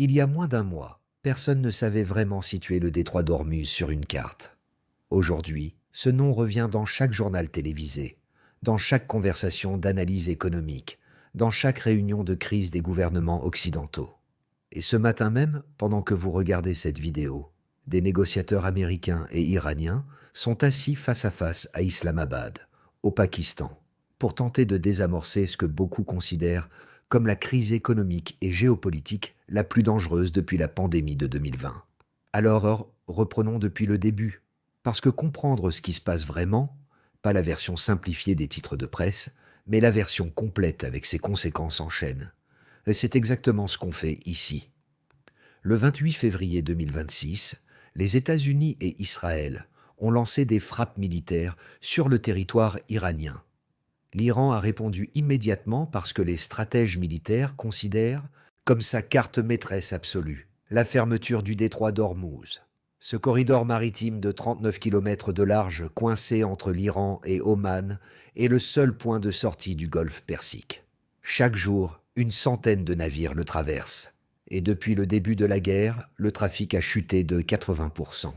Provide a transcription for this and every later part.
Il y a moins d'un mois, personne ne savait vraiment situer le détroit d'Ormuz sur une carte. Aujourd'hui, ce nom revient dans chaque journal télévisé, dans chaque conversation d'analyse économique, dans chaque réunion de crise des gouvernements occidentaux. Et ce matin même, pendant que vous regardez cette vidéo, des négociateurs américains et iraniens sont assis face à face à Islamabad, au Pakistan, pour tenter de désamorcer ce que beaucoup considèrent comme la crise économique et géopolitique la plus dangereuse depuis la pandémie de 2020. Alors, reprenons depuis le début, parce que comprendre ce qui se passe vraiment, pas la version simplifiée des titres de presse, mais la version complète avec ses conséquences en chaîne. Et c'est exactement ce qu'on fait ici. Le 28 février 2026, les États-Unis et Israël ont lancé des frappes militaires sur le territoire iranien. L'Iran a répondu immédiatement parce que les stratèges militaires considèrent comme sa carte maîtresse absolue la fermeture du détroit d'Ormuz. Ce corridor maritime de 39 km de large coincé entre l'Iran et Oman est le seul point de sortie du golfe Persique. Chaque jour, une centaine de navires le traversent. Et depuis le début de la guerre, le trafic a chuté de 80%.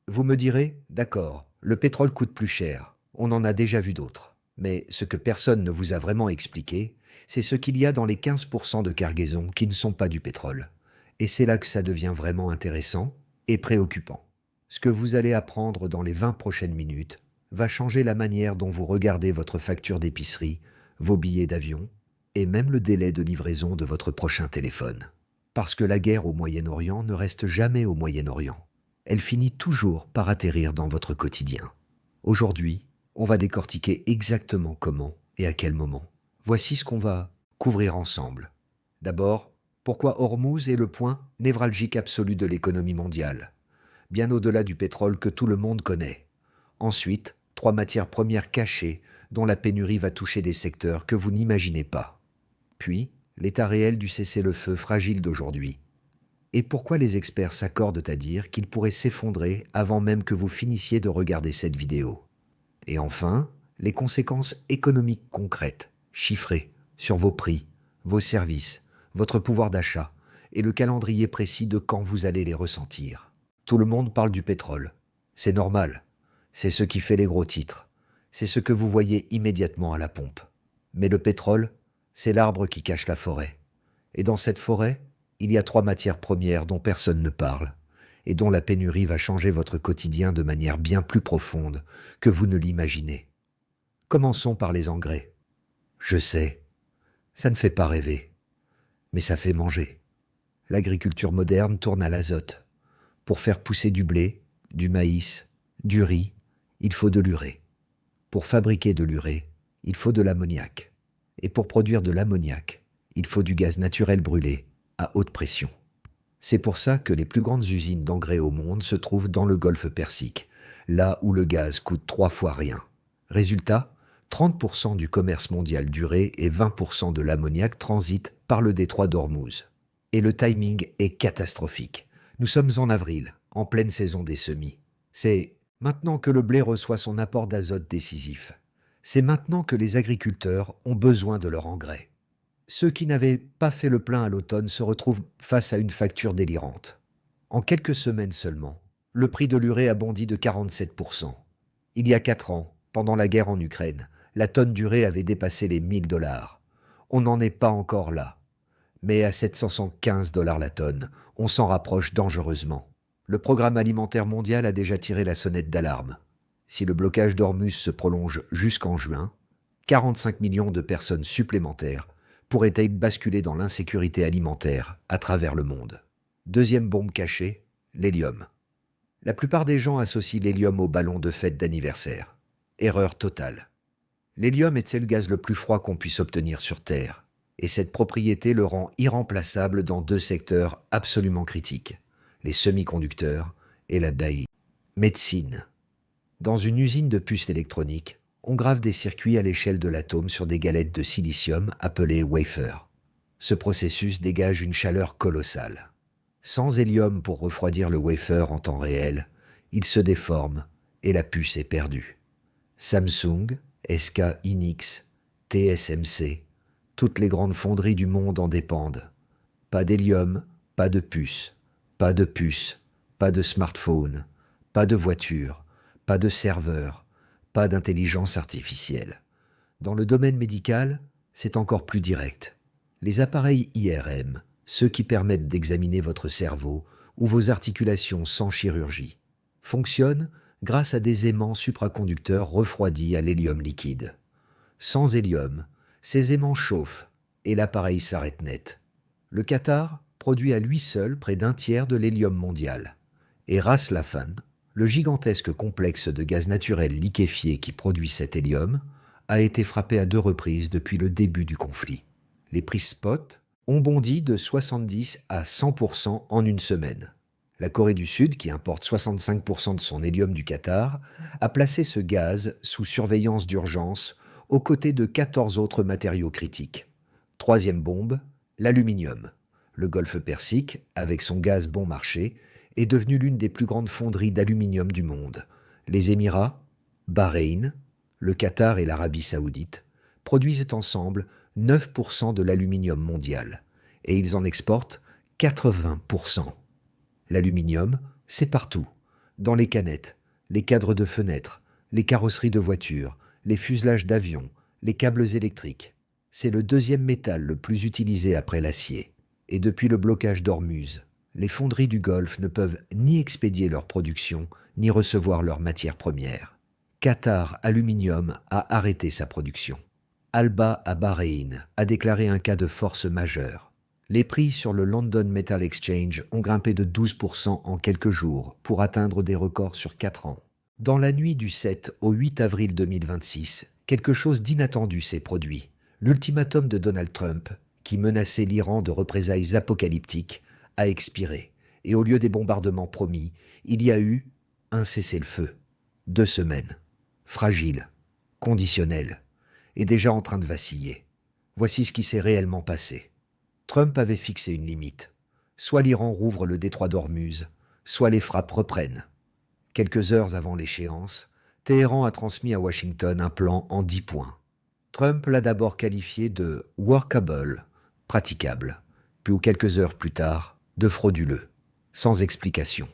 Vous me direz, d'accord, le pétrole coûte plus cher, on en a déjà vu d'autres. Mais ce que personne ne vous a vraiment expliqué, c'est ce qu'il y a dans les 15% de cargaisons qui ne sont pas du pétrole. Et c'est là que ça devient vraiment intéressant et préoccupant. Ce que vous allez apprendre dans les 20 prochaines minutes va changer la manière dont vous regardez votre facture d'épicerie, vos billets d'avion et même le délai de livraison de votre prochain téléphone. Parce que la guerre au Moyen-Orient ne reste jamais au Moyen-Orient. Elle finit toujours par atterrir dans votre quotidien. Aujourd'hui, on va décortiquer exactement comment et à quel moment. Voici ce qu'on va couvrir ensemble. D'abord, pourquoi Hormuz est le point névralgique absolu de l'économie mondiale, bien au-delà du pétrole que tout le monde connaît. Ensuite, 3 matières premières cachées dont la pénurie va toucher des secteurs que vous n'imaginez pas. Puis, l'état réel du cessez-le-feu fragile d'aujourd'hui. Et pourquoi les experts s'accordent à dire qu'il pourrait s'effondrer avant même que vous finissiez de regarder cette vidéo. Et enfin, les conséquences économiques concrètes, chiffrées, sur vos prix, vos services, votre pouvoir d'achat et le calendrier précis de quand vous allez les ressentir. Tout le monde parle du pétrole. C'est normal. C'est ce qui fait les gros titres. C'est ce que vous voyez immédiatement à la pompe. Mais le pétrole, c'est l'arbre qui cache la forêt. Et dans cette forêt, il y a 3 matières premières dont personne ne parle et dont la pénurie va changer votre quotidien de manière bien plus profonde que vous ne l'imaginez. Commençons par les engrais. Je sais, ça ne fait pas rêver, mais ça fait manger. L'agriculture moderne tourne à l'azote. Pour faire pousser du blé, du maïs, du riz, il faut de l'urée. Pour fabriquer de l'urée, il faut de l'ammoniac. Et pour produire de l'ammoniac, il faut du gaz naturel brûlé à haute pression. C'est pour ça que les plus grandes usines d'engrais au monde se trouvent dans le golfe Persique, là où le gaz coûte 3 fois rien. Résultat, 30% du commerce mondial d'urée et 20% de l'ammoniac transitent par le détroit d'Ormuz. Et le timing est catastrophique. Nous sommes en avril, en pleine saison des semis. C'est maintenant que le blé reçoit son apport d'azote décisif. C'est maintenant que les agriculteurs ont besoin de leur engrais. Ceux qui n'avaient pas fait le plein à l'automne se retrouvent face à une facture délirante. En quelques semaines seulement, le prix de l'urée a bondi de 47%. Il y a 4 ans, pendant la guerre en Ukraine, la tonne d'urée avait dépassé les $1000. On n'en est pas encore là. Mais à 775 $ la tonne, on s'en rapproche dangereusement. Le programme alimentaire mondial a déjà tiré la sonnette d'alarme. Si le blocage d'Ormuz se prolonge jusqu'en juin, 45 millions de personnes supplémentaires pourrait-elle basculer dans l'insécurité alimentaire à travers le monde. Deuxième bombe cachée, l'hélium. La plupart des gens associent l'hélium au ballon de fête d'anniversaire. Erreur totale. L'hélium est le gaz le plus froid qu'on puisse obtenir sur Terre, et cette propriété le rend irremplaçable dans 2 secteurs absolument critiques, les semi-conducteurs et la médecine. Dans une usine de puces électroniques, on grave des circuits à l'échelle de l'atome sur des galettes de silicium appelées wafers. Ce processus dégage une chaleur colossale. Sans hélium pour refroidir le wafer en temps réel, il se déforme et la puce est perdue. Samsung, SK Hynix, TSMC, toutes les grandes fonderies du monde en dépendent. Pas d'hélium, Pas de puces, pas de puces, pas de smartphone, pas de voiture, pas de serveur, pas d'intelligence artificielle. Dans le domaine médical, c'est encore plus direct. Les appareils IRM, ceux qui permettent d'examiner votre cerveau ou vos articulations sans chirurgie, fonctionnent grâce à des aimants supraconducteurs refroidis à l'hélium liquide. Sans hélium, ces aimants chauffent et l'appareil s'arrête net. Le Qatar produit à lui seul près d'un tiers de l'hélium mondial. Et Ras Laffan, le gigantesque complexe de gaz naturel liquéfié qui produit cet hélium, a été frappé à 2 reprises depuis le début du conflit. Les prix spot ont bondi de 70 à 100% en une semaine. La Corée du Sud, qui importe 65% de son hélium du Qatar, a placé ce gaz sous surveillance d'urgence aux côtés de 14 autres matériaux critiques. Troisième bombe, l'aluminium. Le Golfe Persique, avec son gaz bon marché, est devenu l'une des plus grandes fonderies d'aluminium du monde. Les Émirats, Bahreïn, le Qatar et l'Arabie saoudite produisent ensemble 9% de l'aluminium mondial et ils en exportent 80%. L'aluminium, c'est partout, dans les canettes, les cadres de fenêtres, les carrosseries de voitures, les fuselages d'avions, les câbles électriques. C'est le deuxième métal le plus utilisé après l'acier. Et depuis le blocage d'Ormuz, les fonderies du Golfe ne peuvent ni expédier leur production, ni recevoir leurs matières premières. Qatar Aluminium a arrêté sa production. Alba à Bahreïn a déclaré un cas de force majeure. Les prix sur le London Metal Exchange ont grimpé de 12% en quelques jours pour atteindre des records sur 4 ans. Dans la nuit du 7 au 8 avril 2026, quelque chose d'inattendu s'est produit. L'ultimatum de Donald Trump, qui menaçait l'Iran de représailles apocalyptiques, a expiré. Et au lieu des bombardements promis, il y a eu un cessez-le-feu. 2 semaines. Fragile, conditionnel, et déjà en train de vaciller. Voici ce qui s'est réellement passé. Trump avait fixé une limite. Soit l'Iran rouvre le détroit d'Ormuz, soit les frappes reprennent. Quelques heures avant l'échéance, Téhéran a transmis à Washington un plan en 10 points. Trump l'a d'abord qualifié de « workable », praticable, puis quelques heures plus tard, de frauduleux, sans explication.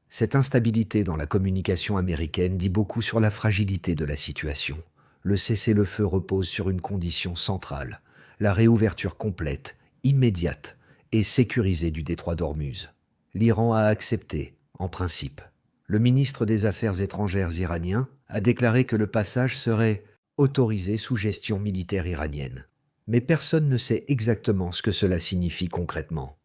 Cette instabilité dans la communication américaine dit beaucoup sur la fragilité de la situation. Le cessez-le-feu repose sur une condition centrale, la réouverture complète, immédiate et sécurisée du détroit d'Ormuz. L'Iran a accepté, en principe. Le ministre des Affaires étrangères iranien a déclaré que le passage serait autorisé sous gestion militaire iranienne. Mais personne ne sait exactement ce que cela signifie concrètement.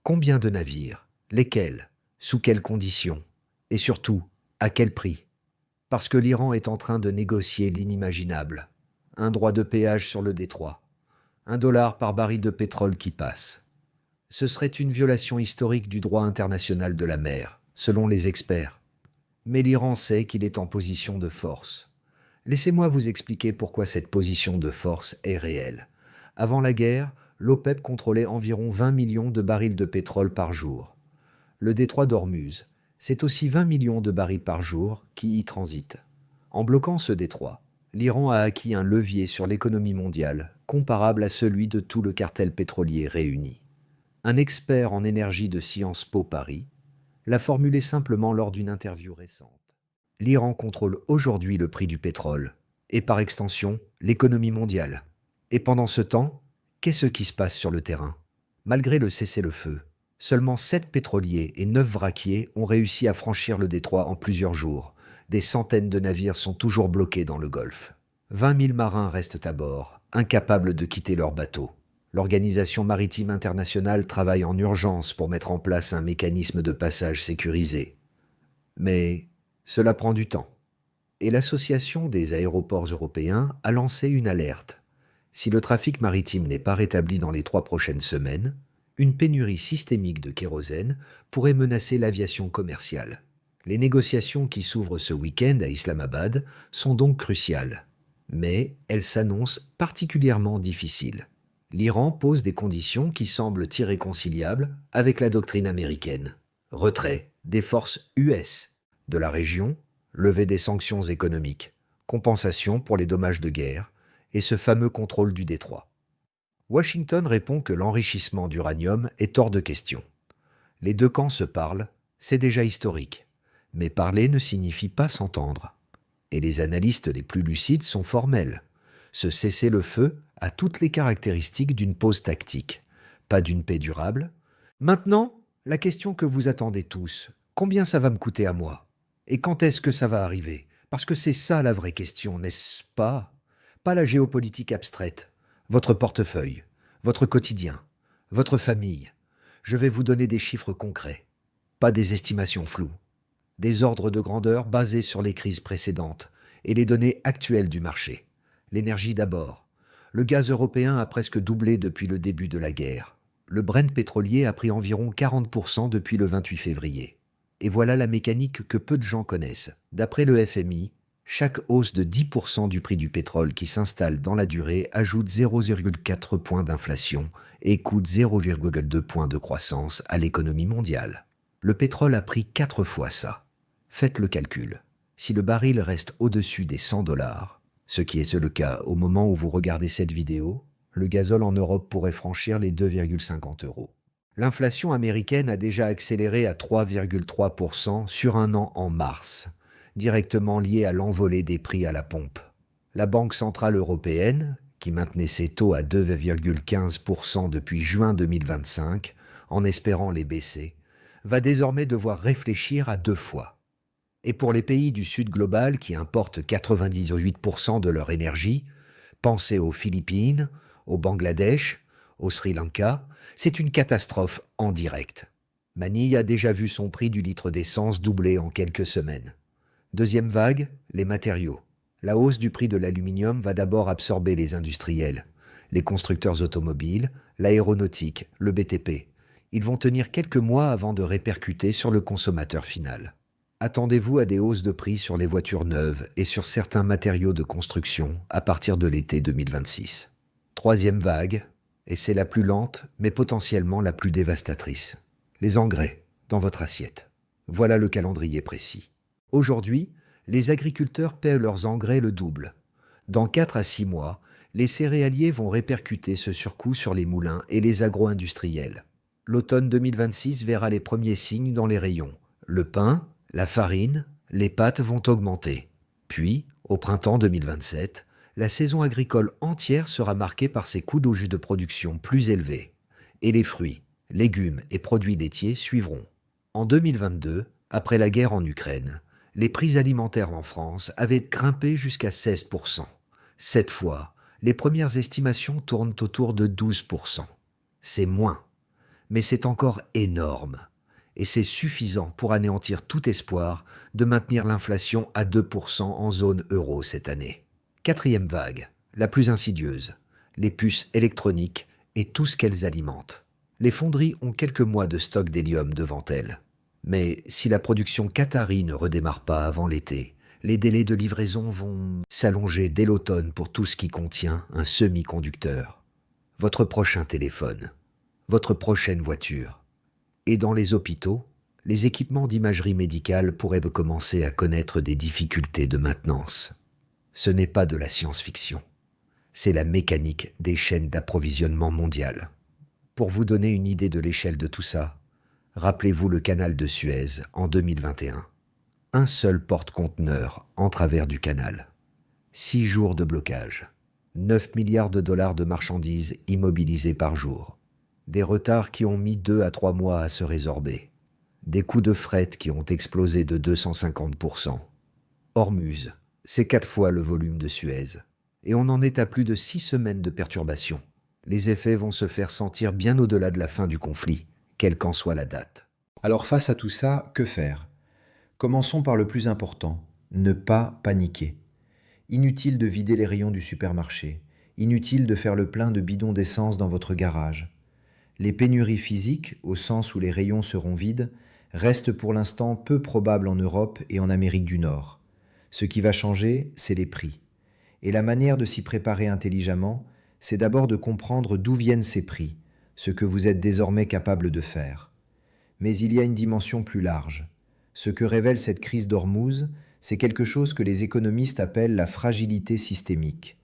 Combien de navires? Lesquels? Sous quelles conditions? Et surtout, à quel prix? Parce que l'Iran est en train de négocier l'inimaginable. Un droit de péage sur le détroit. $1 par baril de pétrole qui passe. Ce serait une violation historique du droit international de la mer, selon les experts. Mais l'Iran sait qu'il est en position de force. Laissez-moi vous expliquer pourquoi cette position de force est réelle. Avant la guerre, l'OPEP contrôlait environ 20 millions de barils de pétrole par jour. Le détroit d'Ormuz, c'est aussi 20 millions de barils par jour qui y transitent. En bloquant ce détroit, l'Iran a acquis un levier sur l'économie mondiale comparable à celui de tout le cartel pétrolier réuni. Un expert en énergie de Sciences Po Paris l'a formulé simplement lors d'une interview récente. L'Iran contrôle aujourd'hui le prix du pétrole et par extension l'économie mondiale. Et pendant ce temps, qu'est-ce qui se passe sur le terrain? Malgré le cessez-le-feu, seulement 7 pétroliers et 9 vraquiers ont réussi à franchir le détroit en plusieurs jours. Des centaines de navires sont toujours bloqués dans le Golfe. 20 000 marins restent à bord, incapables de quitter leur bateau. L'Organisation maritime internationale travaille en urgence pour mettre en place un mécanisme de passage sécurisé. Mais cela prend du temps. Et l'Association des aéroports européens a lancé une alerte. Si le trafic maritime n'est pas rétabli dans les 3 prochaines semaines, une pénurie systémique de kérosène pourrait menacer l'aviation commerciale. Les négociations qui s'ouvrent ce week-end à Islamabad sont donc cruciales. Mais elles s'annoncent particulièrement difficiles. L'Iran pose des conditions qui semblent irréconciliables avec la doctrine américaine. Retrait des forces US de la région, levée des sanctions économiques, compensation pour les dommages de guerre et ce fameux contrôle du détroit. Washington répond que l'enrichissement d'uranium est hors de question. Les deux camps se parlent, c'est déjà historique. Mais parler ne signifie pas s'entendre. Et les analystes les plus lucides sont formels. Ce cessez-le-feu a toutes les caractéristiques d'une pause tactique, pas d'une paix durable. Maintenant, la question que vous attendez tous, combien ça va me coûter à moi? Et quand est-ce que ça va arriver? Parce que c'est ça la vraie question, n'est-ce pas? Pas la géopolitique abstraite. Votre portefeuille, votre quotidien, votre famille. Je vais vous donner des chiffres concrets, pas des estimations floues. Des ordres de grandeur basés sur les crises précédentes et les données actuelles du marché. L'énergie d'abord. Le gaz européen a presque doublé depuis le début de la guerre. Le Brent pétrolier a pris environ 40% depuis le 28 février. Et voilà la mécanique que peu de gens connaissent. D'après le FMI, chaque hausse de 10% du prix du pétrole qui s'installe dans la durée ajoute 0,4 points d'inflation et coûte 0,2 points de croissance à l'économie mondiale. Le pétrole a pris 4 fois ça. Faites le calcul. Si le baril reste au-dessus des 100 $, ce qui est le cas au moment où vous regardez cette vidéo, le gazole en Europe pourrait franchir les 2,50 €. L'inflation américaine a déjà accéléré à 3,3% sur un an en mars, directement lié à l'envolée des prix à la pompe. La Banque centrale européenne, qui maintenait ses taux à 2,15% depuis juin 2025, en espérant les baisser, va désormais devoir réfléchir à 2 fois. Et pour les pays du Sud global qui importent 98% de leur énergie, pensez aux Philippines, au Bangladesh, au Sri Lanka, c'est une catastrophe en direct. Manille a déjà vu son prix du litre d'essence doubler en quelques semaines. Deuxième vague, les matériaux. La hausse du prix de l'aluminium va d'abord absorber les industriels, les constructeurs automobiles, l'aéronautique, le BTP. Ils vont tenir quelques mois avant de répercuter sur le consommateur final. Attendez-vous à des hausses de prix sur les voitures neuves et sur certains matériaux de construction à partir de l'été 2026. Troisième vague, et c'est la plus lente, mais potentiellement la plus dévastatrice. Les engrais dans votre assiette. Voilà le calendrier précis. Aujourd'hui, les agriculteurs paient leurs engrais le double. Dans 4 à 6 mois, les céréaliers vont répercuter ce surcoût sur les moulins et les agro-industriels. L'automne 2026 verra les premiers signes dans les rayons. Le pain, la farine, les pâtes vont augmenter. Puis, au printemps 2027, la saison agricole entière sera marquée par ces coûts d'au-jus de production plus élevés. Et les fruits, légumes et produits laitiers suivront. En 2022, après la guerre en Ukraine, les prix alimentaires en France avaient grimpé jusqu'à 16%. Cette fois, les premières estimations tournent autour de 12%. C'est moins, mais c'est encore énorme. Et c'est suffisant pour anéantir tout espoir de maintenir l'inflation à 2% en zone euro cette année. Quatrième vague, la plus insidieuse, les puces électroniques et tout ce qu'elles alimentent. Les fonderies ont quelques mois de stock d'hélium devant elles. Mais si la production qatari ne redémarre pas avant l'été, les délais de livraison vont s'allonger dès l'automne pour tout ce qui contient un semi-conducteur. Votre prochain téléphone, votre prochaine voiture. Et dans les hôpitaux, les équipements d'imagerie médicale pourraient commencer à connaître des difficultés de maintenance. Ce n'est pas de la science-fiction, c'est la mécanique des chaînes d'approvisionnement mondiales. Pour vous donner une idée de l'échelle de tout ça, rappelez-vous le canal de Suez en 2021. Un seul porte-conteneur en travers du canal. 6 jours de blocage. 9 milliards de dollars de marchandises immobilisées par jour. Des retards qui ont mis 2 à 3 mois à se résorber. Des coûts de fret qui ont explosé de 250%. Hormuz, c'est 4 fois le volume de Suez. Et on en est à plus de 6 semaines de perturbations. Les effets vont se faire sentir bien au-delà de la fin du conflit, quelle qu'en soit la date. Alors face à tout ça, que faire? Commençons par le plus important, ne pas paniquer. Inutile de vider les rayons du supermarché, inutile de faire le plein de bidons d'essence dans votre garage. Les pénuries physiques, au sens où les rayons seront vides, restent pour l'instant peu probables en Europe et en Amérique du Nord. Ce qui va changer, c'est les prix. Et la manière de s'y préparer intelligemment, c'est d'abord de comprendre d'où viennent ces prix, ce que vous êtes désormais capable de faire. Mais il y a une dimension plus large. Ce que révèle cette crise d'Ormuz, c'est quelque chose que les économistes appellent la fragilité systémique.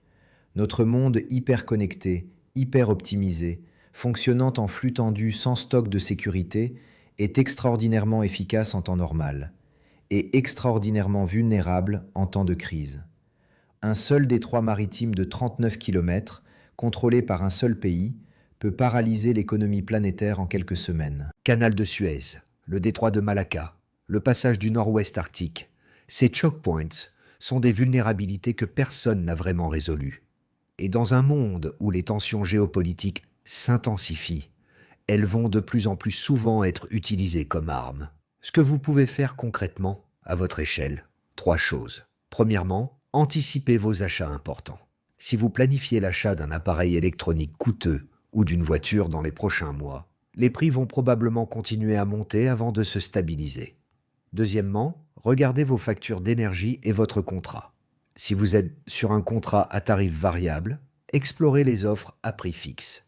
Notre monde hyper connecté, hyper optimisé, fonctionnant en flux tendu sans stock de sécurité, est extraordinairement efficace en temps normal et extraordinairement vulnérable en temps de crise. Un seul détroit maritime de 39 km, contrôlé par un seul pays, peut paralyser l'économie planétaire en quelques semaines. Canal de Suez, le détroit de Malacca, le passage du nord-ouest arctique. Ces choke points sont des vulnérabilités que personne n'a vraiment résolues. Et dans un monde où les tensions géopolitiques s'intensifient, elles vont de plus en plus souvent être utilisées comme armes. Ce que vous pouvez faire concrètement, à votre échelle, 3 choses. Premièrement, anticipez vos achats importants. Si vous planifiez l'achat d'un appareil électronique coûteux ou d'une voiture dans les prochains mois, les prix vont probablement continuer à monter avant de se stabiliser. Deuxièmement, regardez vos factures d'énergie et votre contrat. Si vous êtes sur un contrat à tarif variable, explorez les offres à prix fixe.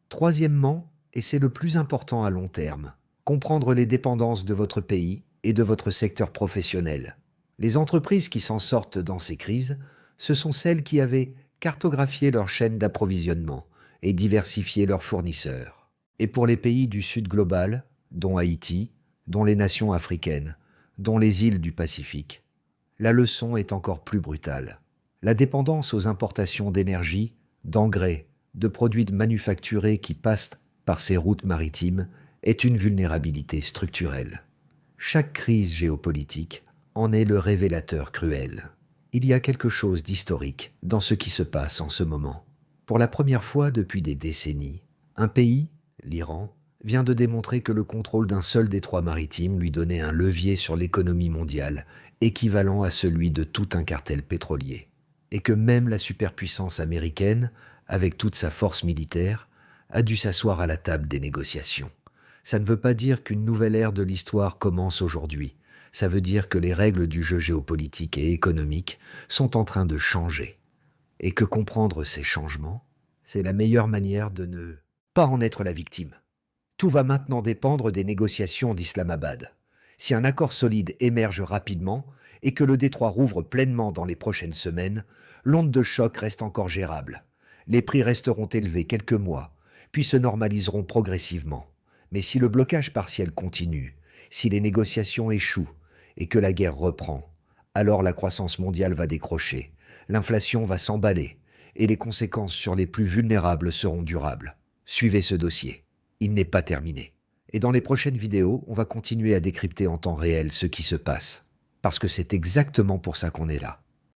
Troisièmement, et c'est le plus important à long terme, comprendre les dépendances de votre pays et de votre secteur professionnel. Les entreprises qui s'en sortent dans ces crises, ce sont celles qui avaient cartographié leur chaîne d'approvisionnement et diversifié leurs fournisseurs. Et pour les pays du Sud global, dont Haïti, dont les nations africaines, dont les îles du Pacifique, la leçon est encore plus brutale. La dépendance aux importations d'énergie, d'engrais, de produits manufacturés qui passent par ces routes maritimes est une vulnérabilité structurelle. Chaque crise géopolitique en est le révélateur cruel. Il y a quelque chose d'historique dans ce qui se passe en ce moment. Pour la première fois depuis des décennies, un pays, l'Iran, vient de démontrer que le contrôle d'un seul détroit maritime lui donnait un levier sur l'économie mondiale équivalent à celui de tout un cartel pétrolier. Et que même la superpuissance américaine, avec toute sa force militaire, a dû s'asseoir à la table des négociations. Ça ne veut pas dire qu'une nouvelle ère de l'histoire commence aujourd'hui. Ça veut dire que les règles du jeu géopolitique et économique sont en train de changer. Et que comprendre ces changements, c'est la meilleure manière de ne pas en être la victime. Tout va maintenant dépendre des négociations d'Islamabad. Si un accord solide émerge rapidement et que le détroit rouvre pleinement dans les prochaines semaines, l'onde de choc reste encore gérable. Les prix resteront élevés quelques mois, puis se normaliseront progressivement. Mais si le blocage partiel continue, si les négociations échouent et que la guerre reprend, alors la croissance mondiale va décrocher, l'inflation va s'emballer et les conséquences sur les plus vulnérables seront durables. Suivez ce dossier. Il n'est pas terminé. Et dans les prochaines vidéos, on va continuer à décrypter en temps réel ce qui se passe. Parce que c'est exactement pour ça qu'on est là.